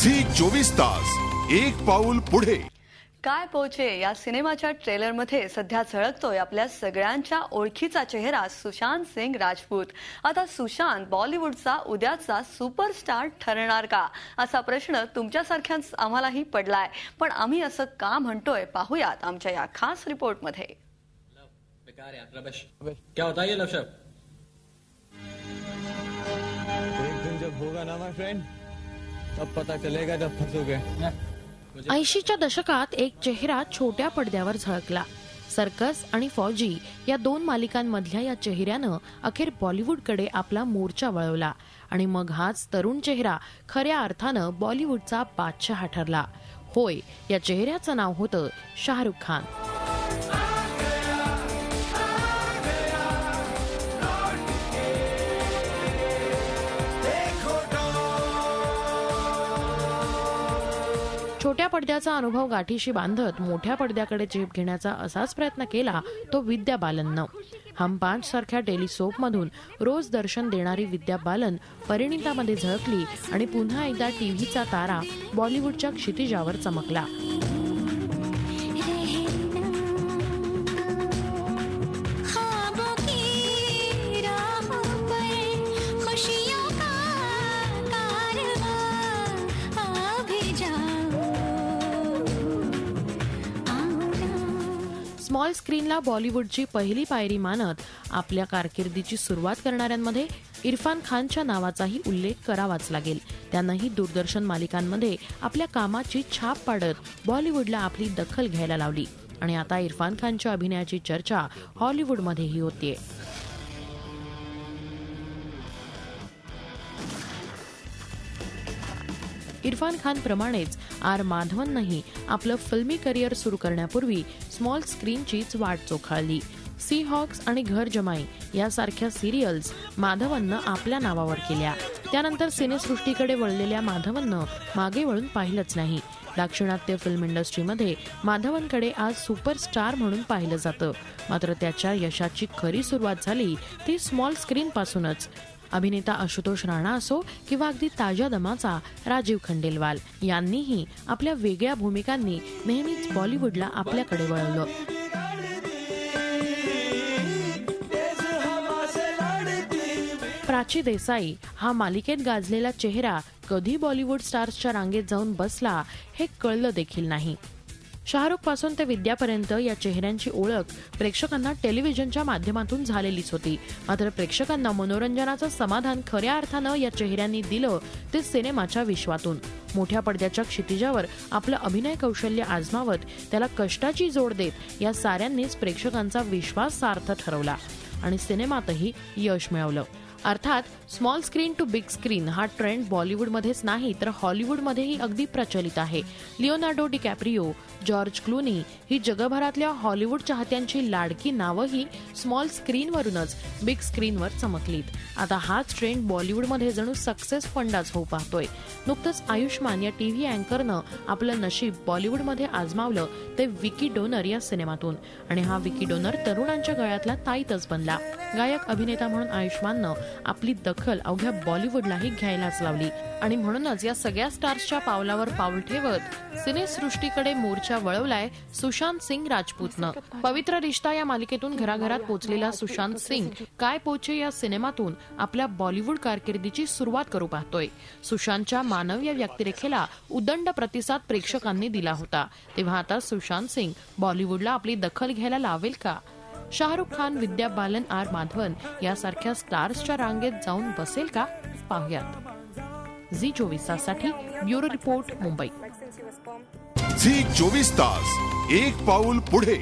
Zee 24 तास एक पाऊल पुढे। काय पोचे या सिनेमाच्या ट्रेलरमध्ये सध्या झळकतोय आपल्या सगळ्यांच्या ओळखीचा चेहरा सुशांत सिंग राजपूत। आता सुशांत बॉलिवूडचा उद्याचा सुपरस्टार ठरणार का असा प्रश्न तुमच्यासारख्याच आम्हालाही पडलाय। पण आम्ही असं का म्हणतोय पाहूयात आमच्या या खास रिपोर्टमध्ये। क्या होता है ये लव शब्द? एक दिन जब होगा ना माय फ्रेंड, तब पता चलेगा जब फंसोगे। 80च्या दशकात एक चेहरा छोट्या पडद्यावर झळकला। सर्कस आणि फौजी या दोन मालिकांमधल्या या चेहऱ्यानं अखेर बॉलिवूडकडे आपला मोर्चा वळवला आणि मग हाच तरुण चेहरा खऱ्या अर्थानं बॉलिवूडचा बादशाह ठरला। होय, या चेहऱ्याचं नाव होतं शाहरुख खान। छोट्या पडद्याचा अनुभव गाठीशी बांधत मोठ्या पडद्याकडे झेप घेण्याचा असाच प्रयत्न केला तो विद्या बालननं। हम 5 सारख्या टेली सोपमधून रोज दर्शन देणारी विद्या बालन परिणितामध्ये झळकली आणि पुन्हा एकदा टीव्हीचा तारा बॉलिवूडच्या क्षितिजावर चमकला। स्मॉल स्क्रीनला बॉलिवूडची पहिली पायरी मानत आपल्या कारकिर्दीची सुरुवात करणाऱ्यांमध्ये इरफान खानच्या नावाचाही उल्लेख करावाच लागेल। त्यानंही दूरदर्शन मालिकांमध्ये आपल्या कामाची छाप पाडत बॉलिवूडला आपली दखल घ्यायला लावली आणि आता इरफान खानच्या अभिनयाची चर्चा हॉलिवूडमध्येही होतीये। इरफान खान प्रमाणेच आर माधवनही आपलं फिल्मी करिअर सुरू करण्यापूर्वी स्मॉल स्क्रीनचीच वाट चोखाळली। सी हॉक्स आणि घर जमाई यासारख्या सिरियल्स माधवननं आपल्या नावावर केल्या। त्यानंतर सिनेसृष्टीकडे वळलेल्या माधवननं मागे वळून पाहिलंच नाही। दाक्षिणात्य फिल्म इंडस्ट्रीमध्ये माधवनकडे आज सुपरस्टार म्हणून पाहिलं जातं, मात्र त्याच्या यशाची खरी सुरुवात झाली ती स्मॉल स्क्रीन पासूनच। अभिनेता आशुतोष राणा असो किंवा अगदी ताज्या दमाचा राजीव खंडेलवाल यांनीही आपल्या वेगळ्या भूमिकांनी नेहमीच बॉलिवूडला आपल्याकडे वळवलं। प्राची देसाई हा मालिकेत गाजलेला चेहरा कधी बॉलिवूड स्टार्सच्या रांगेत जाऊन बसला हे कळलं देखील नाही। शाहरुख पासून ते विद्यापर्यंत या चेहऱ्यांची ओळख प्रेक्षकांना टेलिव्हिजनच्या माध्यमातून झालेलीच होती, मात्र प्रेक्षकांना मनोरंजनाचं समाधान खऱ्या अर्थानं या चेहऱ्यांनी दिलं ते सिनेमाच्या विश्वातून। मोठ्या पडद्याच्या क्षितिजावर आपलं अभिनय कौशल्य आजमावत त्याला कष्टाची जोड देत या साऱ्यांनीच प्रेक्षकांचा विश्वास सार्थ ठरवला आणि सिनेमातही यश मिळवलं। अर्थात small screen to big screen हा ट्रेंड बॉलिवूडमध्येच नाही तर हॉलिवूडमध्येही अगदी प्रचलित आहे। लिओनार्डो डिकॅप्रियो, जॉर्ज क्लूनी ही जगभरातल्या हॉलिवूड चाहत्यांची लाडकी नावंही स्मॉल स्क्रीनवरूनच बिग स्क्रीनवर चमकलीत। आता हाच ट्रेंड बॉलिवूडमध्ये जणू सक्सेस फंडाच होऊ पाहतोय। नुकतंच आयुष्मान या टीव्ही अँकरनं आपलं नशीब बॉलिवूडमध्ये आजमावलं ते विकी डोनर या सिनेमातून आणि हा विकी डोनर तरुणांच्या गळ्यातला ताईतच बनला। गायक अभिनेता म्हणून आयुष्माननं आपली दखल अवघ्या बॉलिवूडलाही घ्यायलाच लावली आणि म्हणूनच या सगळ्या स्टार्सच्या पावलावर पाऊल ठेवत सिनेसृष्टीकडे मोर्चा वळवलाय सुशांत सिंग राजपूतनं। पवित्र रिश्ता या मालिकेतून घराघरात पोहोचलेला सुशांत सिंग काय पोचे या सिनेमातून आपल्या बॉलिवूड कारकिर्दीची सुरुवात करू पाहतोय। सुशांतच्या मानवीय व्यक्तिरेखेला उदंड प्रतिसाद प्रेक्षकांनी दिला होता, तेव्हा आता सुशांत सिंग बॉलिवूडला आपली दखल घ्यायला लावेल का? शाहरुख खान, विद्या बालन, आर माधवन यासारख्या स्टार्सच्या रांगेत जाऊन बसेल का? पाहूयात। झी 24 ताससाठी ब्युरो रिपोर्ट, मुंबई। झी 24 तास एक पाऊल पुढे।